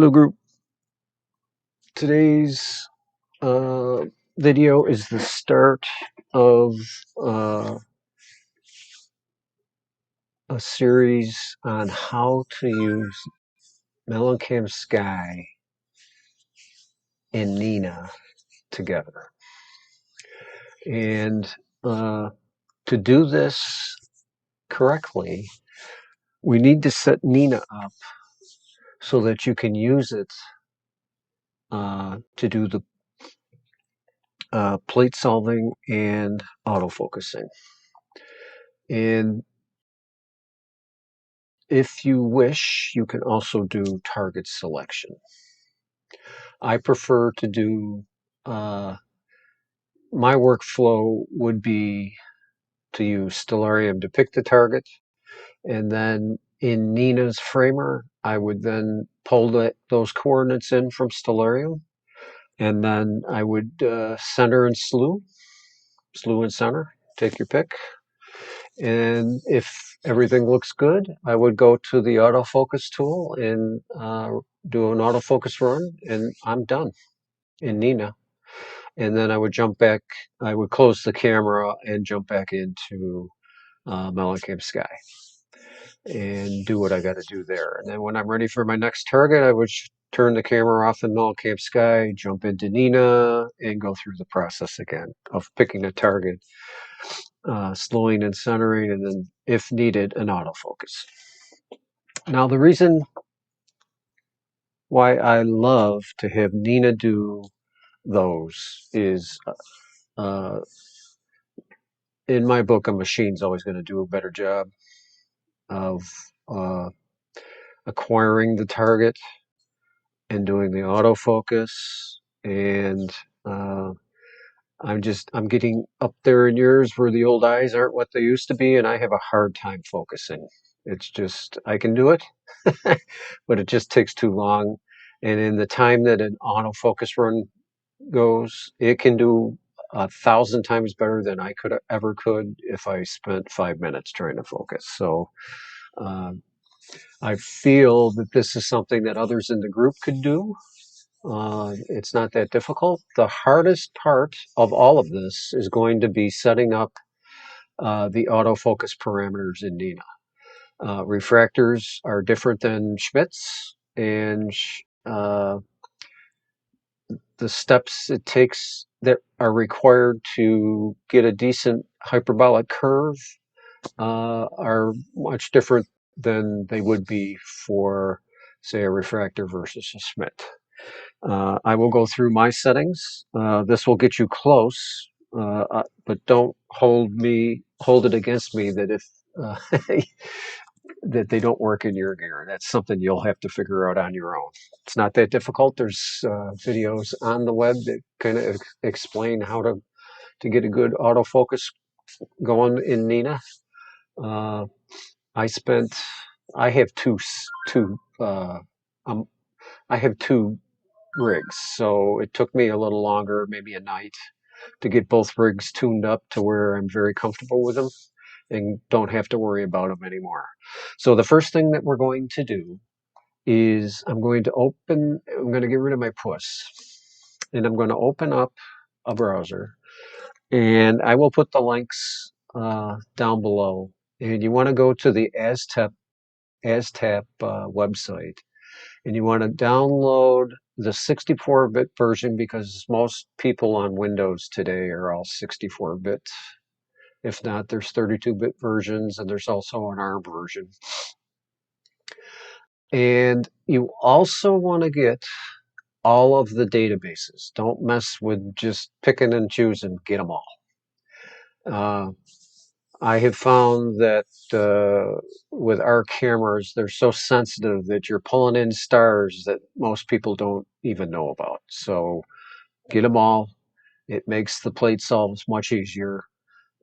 Hello group. Today's video is the start of a series on how to use Mallincamsky and N.I.N.A together. And to do this correctly, we need to set N.I.N.A up so that you can use it to do the plate solving and autofocusing. And if you wish, you can also do target selection. I prefer to do, my workflow would be to use Stellarium to pick the target, and then in N.I.N.A's framer, I would then pull those coordinates in from Stellarium, and then I would center and slew and center, take your pick. And if everything looks good, I would go to the autofocus tool and do an autofocus run, and I'm done in N.I.N.A. And then I would jump back, I would close the camera and jump back into Mallincamsky and do what I got to do there. And then when I'm ready for my next target, I would turn the camera off in Mallincamsky, jump into N.I.N.A, and go through the process again of picking a target, slowing and centering, and then, if needed, an autofocus. Now, the reason why I love to have N.I.N.A do those is, in my book, a machine's always going to do a better job of acquiring the target and doing the autofocus. And I'm getting up there in years where the old eyes aren't what they used to be, and I have a hard time focusing. It's just, I can do it, but it just takes too long. And in the time that an autofocus run goes, it can do 1,000 times better than I ever could if I spent 5 minutes trying to focus. So I feel that this is something that others in the group could do. It's not that difficult. The hardest part of all of this is going to be setting up the autofocus parameters in N.I.N.A. Refractors are different than Schmidt's, and the steps it takes that are required to get a decent hyperbolic curve are much different than they would be for, say, a refractor versus a Schmidt. I will go through my settings. This will get you close, but don't hold it against me that if that they don't work in your gear. That's something you'll have to figure out on your own. It's not that difficult. There's videos on the web that kind of explain how to get a good autofocus going in N.I.N.A. I have two rigs, so it took me a little longer, maybe a night, to get both rigs tuned up to where I'm very comfortable with them and don't have to worry about them anymore. So the first thing that we're going to do is I'm going to get rid of my puss, and I'm going to open up a browser, and I will put the links down below. And you want to go to the ASTEP website, and you want to download the 64-bit version, because most people on Windows today are all 64-bit. If not, there's 32-bit versions, and there's also an ARM version. And you also want to get all of the databases. Don't mess with just picking and choosing, get them all. I have found that with our cameras, they're so sensitive that you're pulling in stars that most people don't even know about. So get them all. It makes the plate solves much easier.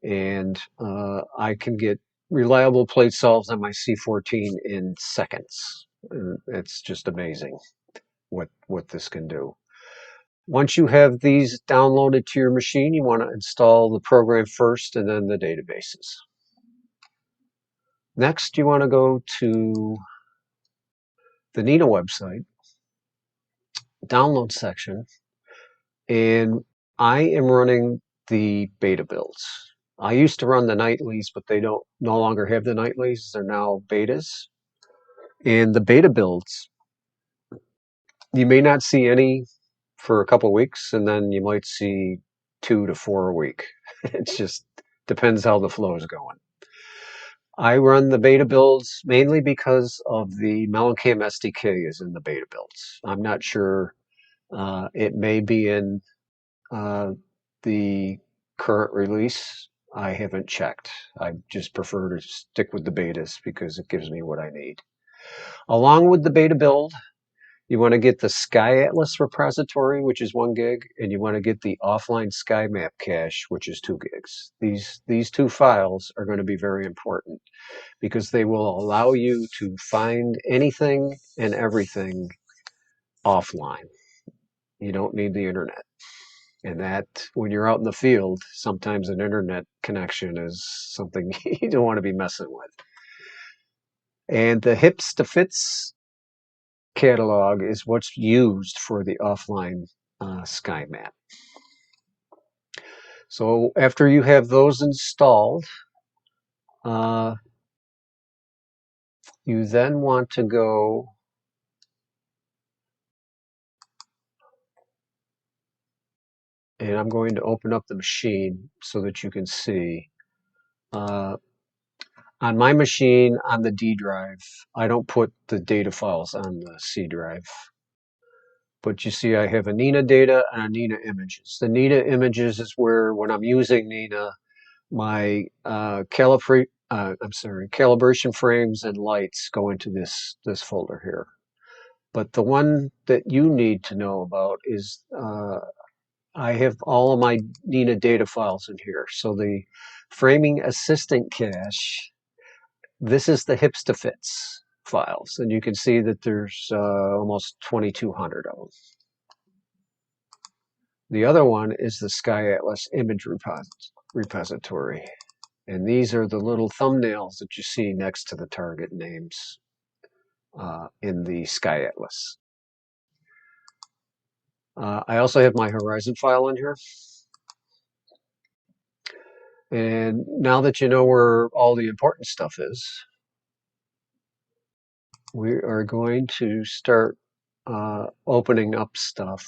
And I can get reliable plate solves on my C14 in seconds. And it's just amazing what this can do. Once you have these downloaded to your machine, you want to install the program first and then the databases. Next, you want to go to the N.I.N.A website, download section, and I am running the beta builds. I used to run the nightlies, but they don't no longer have the nightlies. They're now betas. And the beta builds, you may not see any for a couple weeks, and then you might see 2 to 4 a week. It just depends how the flow is going. I run the beta builds mainly because of the Mallincam SDK is in the beta builds. I'm not sure. It may be in the current release. I haven't checked. I just prefer to stick with the betas because it gives me what I need. Along with the beta build, you want to get the Sky Atlas repository, which is 1 gig, and you want to get the offline Sky Map cache, which is 2 gigs. These 2 files are going to be very important because they will allow you to find anything and everything offline. You don't need the internet. And that, when you're out in the field, sometimes an internet connection is something you don't want to be messing with. And the hips to fits catalog is what's used for the offline sky map. So after you have those installed, you then want to go and I'm going to open up the machine so that you can see. On my machine, on the D drive, I don't put the data files on the C drive. But you see I have a N.I.N.A data and a N.I.N.A images. The N.I.N.A images is where, when I'm using N.I.N.A, my calibration frames and lights go into this folder here. But the one that you need to know about is I have all of my N.I.N.A data files in here. So the framing assistant cache, this is the hips to fits files, and you can see that there's almost 2,200 of them. The other one is the Sky Atlas image repository. And these are the little thumbnails that you see next to the target names in the Sky Atlas. I also have my Horizon file in here. And now that you know where all the important stuff is, we are going to start opening up stuff.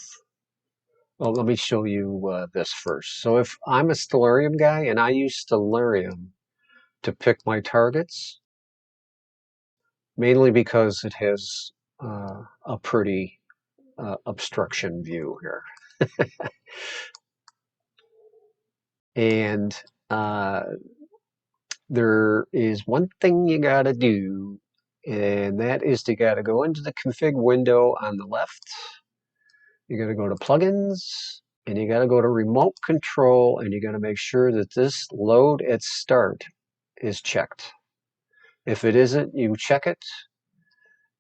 Well, let me show you this first. So if I'm a Stellarium guy and I use Stellarium to pick my targets, mainly because it has a pretty obstruction view here. And there is one thing you got to do, and that is to got to go into the config window on the left. You got to go to plugins, and you got to go to remote control, and you got to make sure that this load at start is checked. If it isn't, you check it,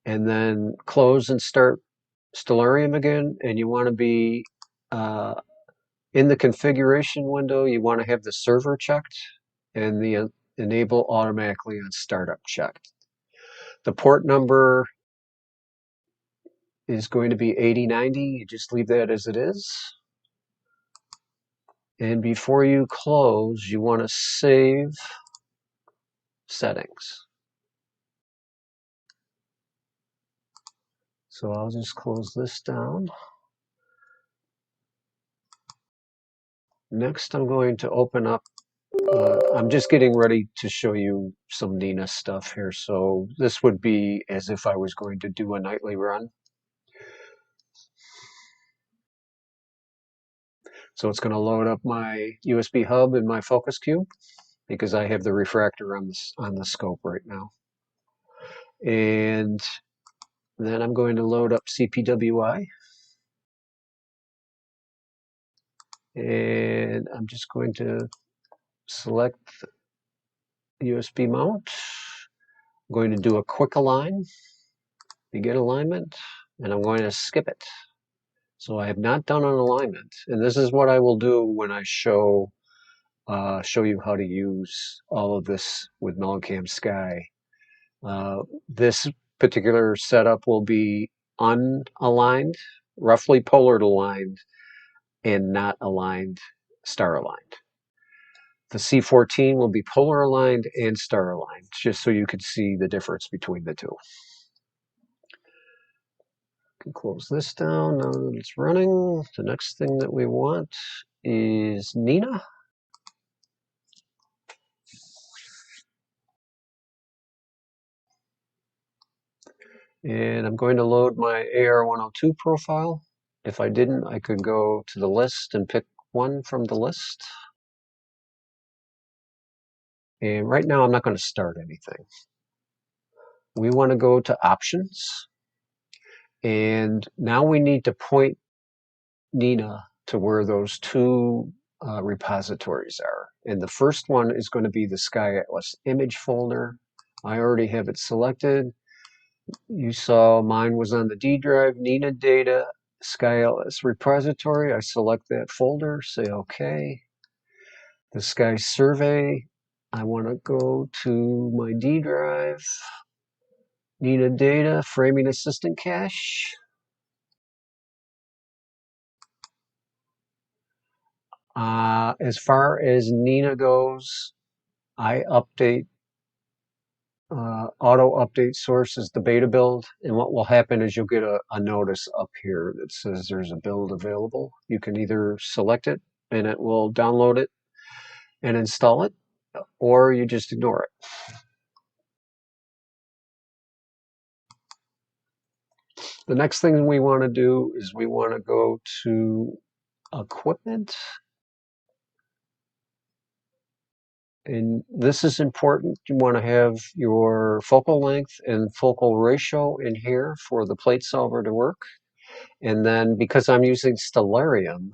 and then close and start Stellarium again, and you want to be in the configuration window, you want to have the server checked and the enable automatically on startup checked. The port number is going to be 8090. You just leave that as it is. And before you close, you want to save settings. So I'll just close this down. Next, I'm going to open up, I'm just getting ready to show you some N.I.N.A stuff here. So this would be as if I was going to do a nightly run. So it's going to load up my USB hub and my focus cube because I have the refractor on the scope right now. And then I'm going to load up CPWI. And I'm just going to select USB mount. I'm going to do a quick align, begin alignment, and I'm going to skip it. So I have not done an alignment. And this is what I will do when I show you how to use all of this with Mallincamsky. This particular setup will be unaligned roughly polar aligned and not aligned, star aligned. The C14 will be polar aligned and star aligned, just so you could see the difference between the two. Can close this down now that it's running. The next thing that we want is N.I.N.A. And I'm going to load my AR102 profile. If I didn't, I could go to the list and pick one from the list. And right now I'm not going to start anything. We want to go to options. And now we need to point N.I.N.A to where those two repositories are. And the first one is going to be the Sky Atlas image folder. I already have it selected. You saw mine was on the D drive, N.I.N.A data, Sky Atlas repository. I select that folder, say OK. The Sky survey, I want to go to my D drive, N.I.N.A data, framing assistant cache. As far as N.I.N.A goes, I update auto update source is the beta build, and what will happen is you'll get a notice up here that says there's a build available. You can either select it and it will download it and install it, or you just ignore it. The next thing we want to do is we want to go to equipment. And this is important. You want to have your focal length and focal ratio in here for the plate solver to work. And then because I'm using Stellarium,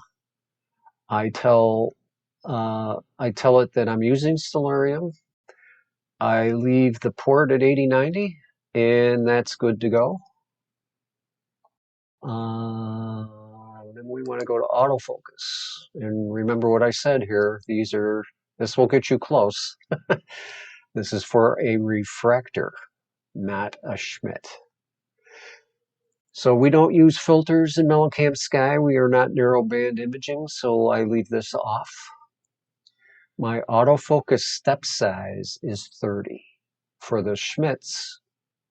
I tell it that I'm using Stellarium. I leave the port at 8090, and that's good to go. Then we want to go to autofocus. And remember what I said here. This will get you close. This is for a refractor, not a Schmidt. So we don't use filters in Mallincamsky. We are not narrowband imaging, so I leave this off. My autofocus step size is 30. For the Schmidts,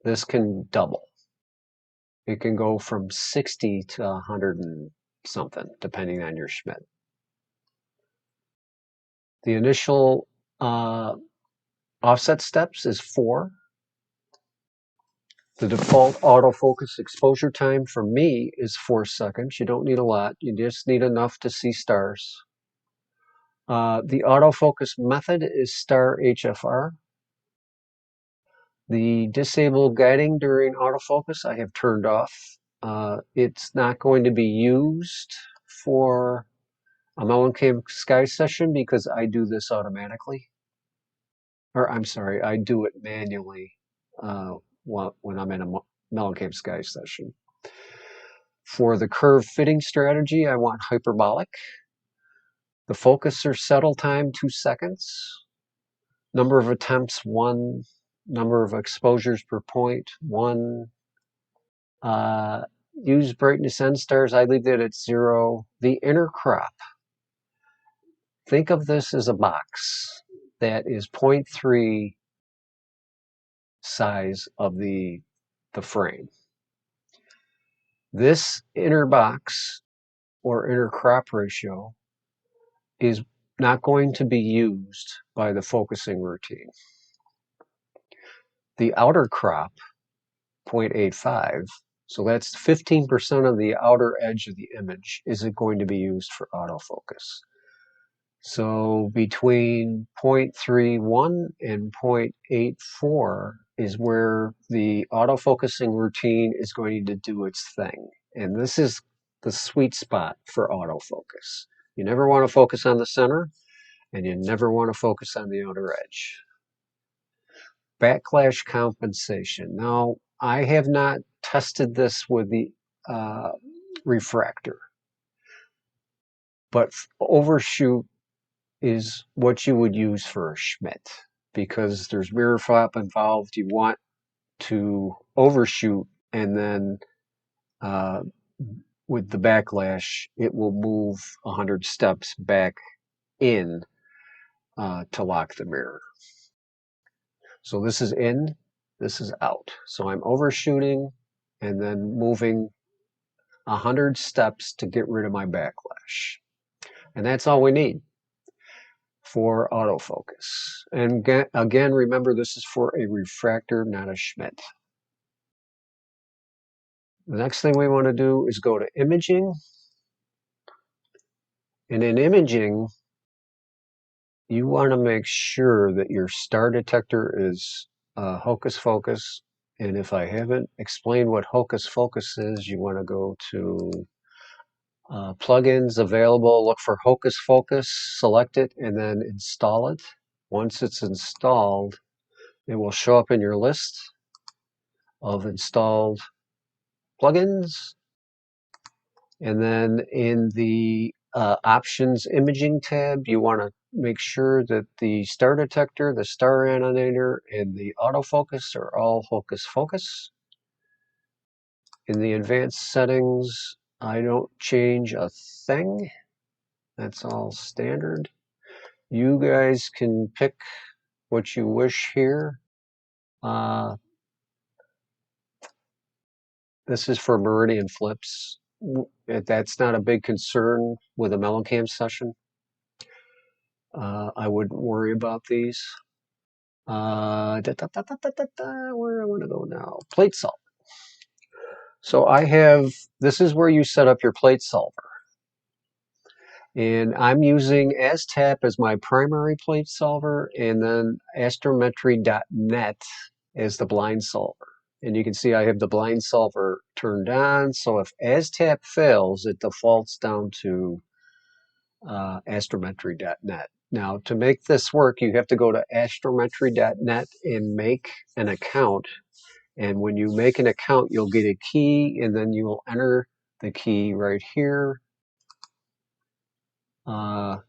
this can double. It can go from 60 to 100 and something, depending on your Schmidt. The initial offset steps is 4. The default autofocus exposure time for me is 4 seconds. You don't need a lot. You just need enough to see stars. The autofocus method is star HFR. The disable guiding during autofocus I have turned off. It's not going to be used for a Mallincamsky session because I do this automatically. Or I'm sorry, I do it manually when I'm in a Mallincamsky session. For the curve fitting strategy, I want hyperbolic. The focus or settle time, 2 seconds. Number of attempts, 1. Number of exposures per point, 1. Use brightness end stars, I leave that at 0. The inner crop, think of this as a box that is 0.3 size of the frame. This inner box or inner crop ratio is not going to be used by the focusing routine. The outer crop, 0.85, so that's 15% of the outer edge of the image, isn't going to be used for autofocus. So between 0.31 and 0.84 is where the autofocusing routine is going to do its thing. And this is the sweet spot for autofocus. You never want to focus on the center, and you never want to focus on the outer edge. Backlash compensation. Now, I have not tested this with the refractor, but overshoot is what you would use for a Schmidt because there's mirror flap involved. You want to overshoot and then with the backlash, it will move 100 steps back in to lock the mirror. So this is in, this is out. So I'm overshooting and then moving 100 steps to get rid of my backlash. And that's all we need for autofocus. And again, remember this is for a refractor, not a Schmidt. The next thing we want to do is go to imaging. And in imaging, you want to make sure that your star detector is hocus focus. And if I haven't explained what hocus focus is, you want to go to plugins available, look for hocus focus, select it, and then install it. Once it's installed, it will show up in your list of installed plugins. And then in the options imaging tab, you want to make sure that the star detector, the star animator, and the autofocus are all hocus focus. In the advanced settings, I don't change a thing. That's all standard. You guys can pick what you wish here. This is for meridian flips. That's not a big concern with a Mallincam session. I wouldn't worry about these. Where I want to go now? Plate solver. So I have, this is where you set up your plate solver. And I'm using ASTAP as my primary plate solver, and then astrometry.net as the blind solver. And you can see I have the blind solver turned on. So if ASTAP fails, it defaults down to astrometry.net. Now, to make this work, you have to go to astrometry.net and make an account. And when you make an account, you'll get a key, and then you will enter the key right here. And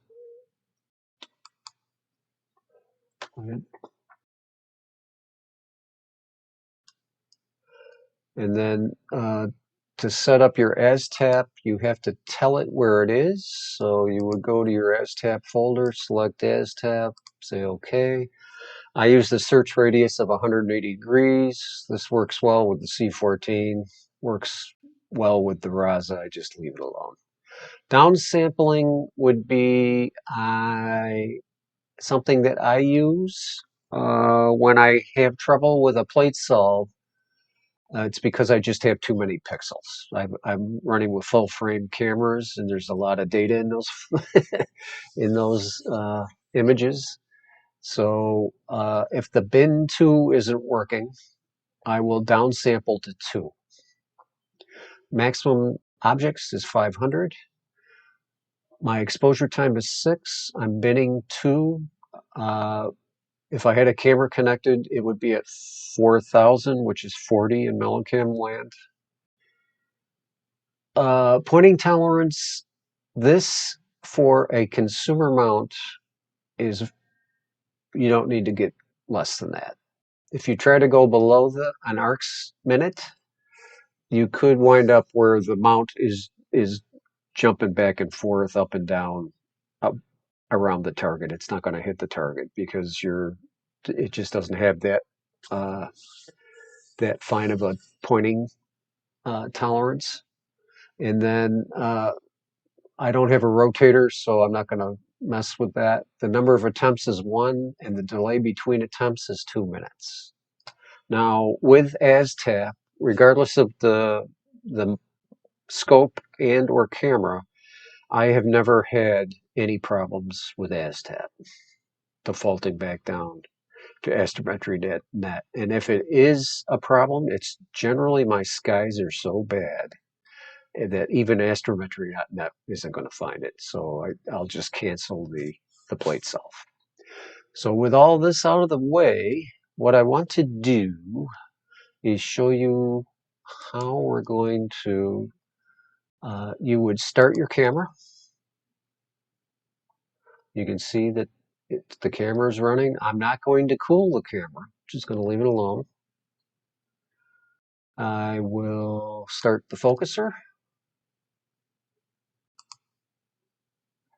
then to set up your ASTAP, you have to tell it where it is. So you would go to your ASTAP folder, select ASTAP, say OK. I use the search radius of 180 degrees. This works well with the C14, works well with the Raza. I just leave it alone. Downsampling would be something that I use when I have trouble with a plate solve. It's because I just have too many pixels. I'm running with full frame cameras, and there's a lot of data in those in those images. So if the bin 2 isn't working, I will downsample to 2. Maximum objects is 500. My exposure time is 6. I'm binning 2. If I had a camera connected, it would be at 4,000, which is 40 in Mallincam land. Pointing tolerance, this for a consumer mount is, you don't need to get less than that. If you try to go below an arcs minute, you could wind up where the mount is jumping back and forth, up and down, up around the target. It's not going to hit the target because it just doesn't have that that fine of a pointing tolerance. And then I don't have a rotator, so I'm not going to mess with that. The number of attempts is 1, and the delay between attempts is 2 minutes. Now, with ASTAP, regardless of the scope and or camera, I have never had any problems with ASTAP defaulting back down to astrometry.net. And if it is a problem, it's generally my skies are so bad that even astrometry.net isn't going to find it. So I'll just cancel the plate solve. So with all this out of the way, what I want to do is show you how we're going to, you would start your camera. You can see that the camera is running. I'm not going to cool the camera, just going to leave it alone. I will start the focuser.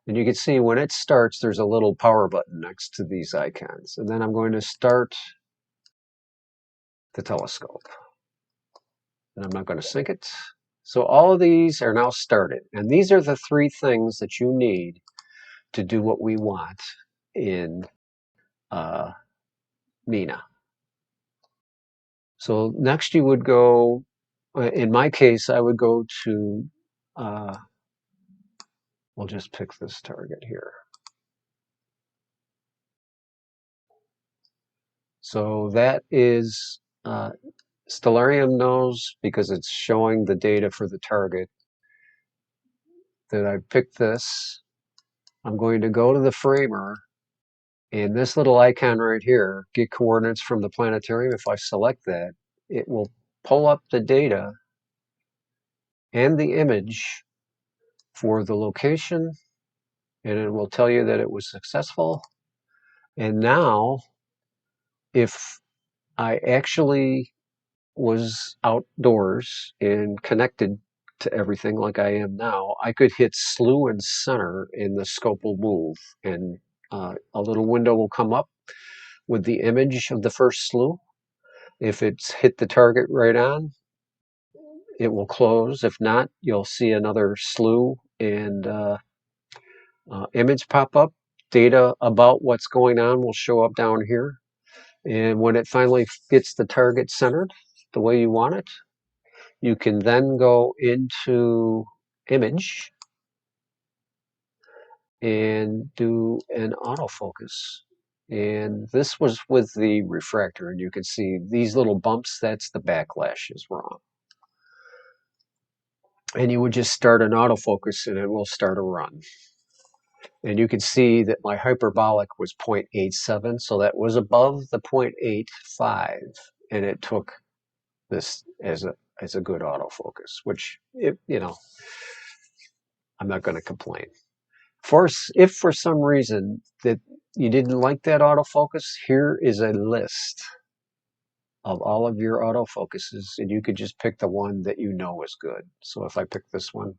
And you can see when it starts, there's a little power button next to these icons. And then I'm going to start the telescope. And I'm not going to sync it. So all of these are now started. And these are the 3 things that you need to do what we want in N.I.N.A. So next you would go, in my case, I would go to, we'll just pick this target here. So that is, Stellarium knows, because it's showing the data for the target, that I picked this. I'm going to go to the framer, and this little icon right here, get coordinates from the planetarium. If I select that, it will pull up the data and the image for the location, and it will tell you that it was successful. And now, if I actually was outdoors and connected to everything like I am now, I could hit slew and center, and the scope will move, and a little window will come up with the image of the first slew. If it's hit the target right on, it will close. If not, you'll see another slew and image pop up. Data about what's going on will show up down here. And when it finally gets the target centered the way you want it, you can then go into image and do an autofocus. And this was with the refractor, and you can see these little bumps, that's the backlash is wrong. And you would just start an autofocus and it will start a run. And you can see that my hyperbolic was 0.87, so that was above the 0.85, and it took this as a good autofocus, which, you know, I'm not going to complain. If for some reason that you didn't like that autofocus, here is a list of all of your autofocuses, and you could just pick the one that you know is good. So if I pick this one,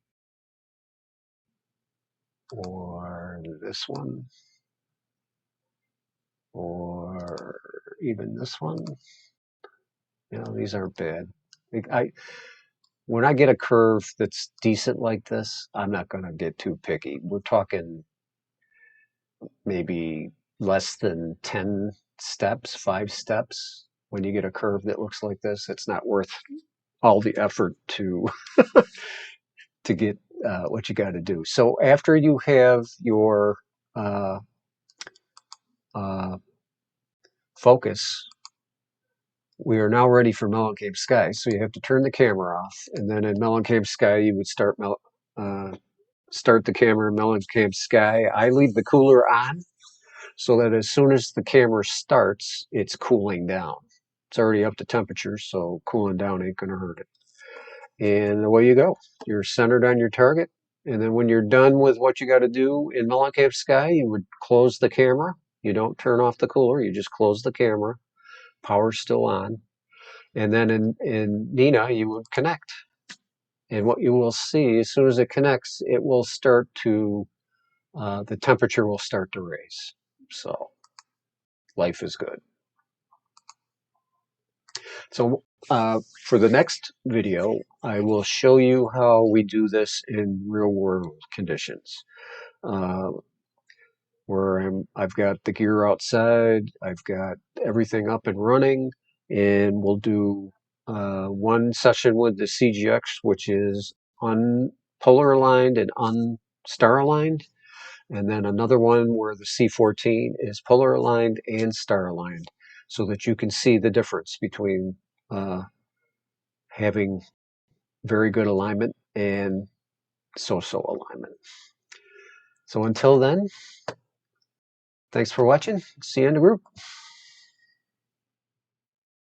or this one, or even this one, you know, these aren't bad. When I get a curve that's decent like this, I'm not going to get too picky. We're talking maybe less than 10 steps, 5 steps. When you get a curve that looks like this, it's not worth all the effort to to get what you got to do. So after you have your focus, we are now ready for Mallincamsky. So you have to turn the camera off, and then in Mallincamsky you would start the camera in Mallincamsky. I leave the cooler on so that as soon as the camera starts, it's cooling down. It's already up to temperature, so cooling down ain't going to hurt it. And away you go. You're centered on your target. And then when you're done with what you got to do in Mallincamsky, you would close the camera. You don't turn off the cooler. You just close the camera. Power's still on. And then in N.I.N.A, you would connect. And what you will see, as soon as it connects, it will start to, the temperature will start to raise. So life is good. So for the next video, I will show you how we do this in real world conditions. Where I've got the gear outside, I've got everything up and running, and we'll do one session with the CGX, which is polar aligned and unstar aligned, and then another one where the C14 is polar aligned and star aligned, so that you can see the difference between having very good alignment and so-so alignment. So until then, thanks for watching. See you in the group.